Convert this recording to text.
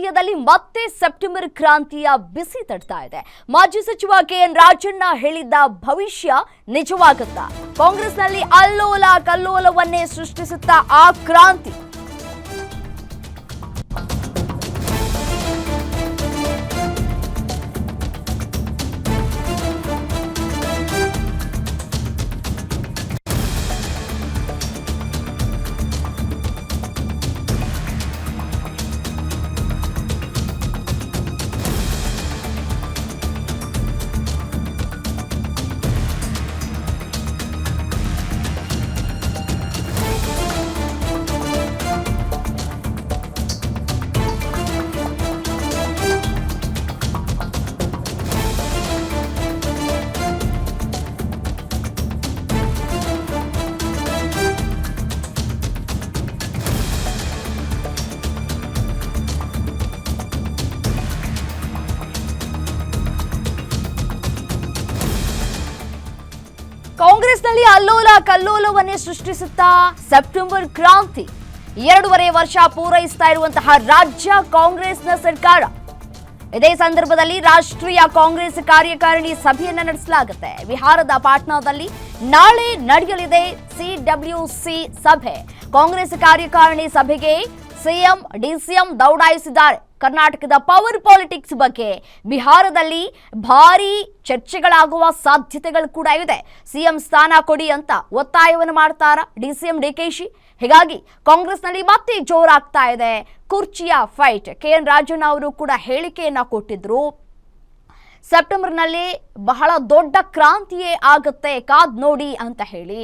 ರಾಜಕೀಯದಲ್ಲಿ ಮತ್ತೆ ಸೆಪ್ಟೆಂಬರ್ ಕ್ರಾಂತಿಯ ಬಿಸಿ ತಡ್ತಾ ಇದೆ. ಮಾಜಿ ಸಚಿವ ಕೆಎನ್ ರಾಜಣ್ಣ ಹೇಳಿದ್ದ ಭವಿಷ್ಯ ನಿಜವಾಗುತ್ತಾ? ಕಾಂಗ್ರೆಸ್ನಲ್ಲಿ ಅಲ್ಲೋಲ ಕಲ್ಲೋಲವನ್ನೇ ಸೃಷ್ಟಿಸುತ್ತಾ ಆ ಕ್ರಾಂತಿ? ಕಾಂಗ್ರೆಸ್ನಲ್ಲಿ ಅಲ್ಲೋಲ ಕಲ್ಲೋಲವನ್ನೇ ಸೃಷ್ಟಿಸುತ್ತಾ ಸೆಪ್ಟೆಂಬರ್ ಕ್ರಾಂತಿ. 2.5 ವರ್ಷ ಪೂರೈಸ್ತಾ ಇರುವಂತಹ ರಾಜ್ಯ ಕಾಂಗ್ರೆಸ್ನ ಸರ್ಕಾರ. ಇದೇ ಸಂದರ್ಭದಲ್ಲಿ ರಾಷ್ಟ್ರೀಯ ಕಾಂಗ್ರೆಸ್ ಕಾರ್ಯಕಾರಿಣಿ ಸಭೆಯನ್ನ ನಡೆಸಲಾಗುತ್ತೆ. ಬಿಹಾರದ ಪಾಟ್ನಾದಲ್ಲಿ ನಾಳೆ ನಡೆಯಲಿದೆ ಸಿಡಬ್ಲ್ಯೂಸಿ ಸಭೆ. ಕಾಂಗ್ರೆಸ್ ಕಾರ್ಯಕಾರಿಣಿ ಸಭೆಗೆ ಸಿಎಂ ಡಿಸಿಎಂ ದೌಡಾಯಿಸಿದ್ದಾರೆ. ಕರ್ನಾಟಕದ ಪವರ್ ಪಾಲಿಟಿಕ್ಸ್ ಬಗ್ಗೆ ಬಿಹಾರದಲ್ಲಿ ಭಾರೀ ಚರ್ಚೆಗಳಾಗುವ ಸಾಧ್ಯತೆಗಳು ಕೂಡ ಇದೆ. ಸಿಎಂ ಸ್ಥಾನ ಕೊಡಿ ಅಂತ ಒತ್ತಾಯವನ್ನು ಮಾಡ್ತಾರ ಡಿಸಿಎಂ ಡಿಕೆಶಿ. ಹೀಗಾಗಿ ಕಾಂಗ್ರೆಸ್ನಲ್ಲಿ ಮತ್ತೆ ಜೋರಾಗ್ತಾ ಇದೆ ಕುರ್ಚಿಯ ಫೈಟ್. ಕೆಎನ್ ರಾಜಣ್ಣ ಅವರು ಕೂಡ ಹೇಳಿಕೆಯನ್ನ ಕೊಟ್ಟಿದ್ರು. ಸೆಪ್ಟೆಂಬರ್ನಲ್ಲಿ ಬಹಳ ದೊಡ್ಡ ಕ್ರಾಂತಿಯೇ ಆಗುತ್ತೆ, ಕಾದ್ ನೋಡಿ ಅಂತ ಹೇಳಿ.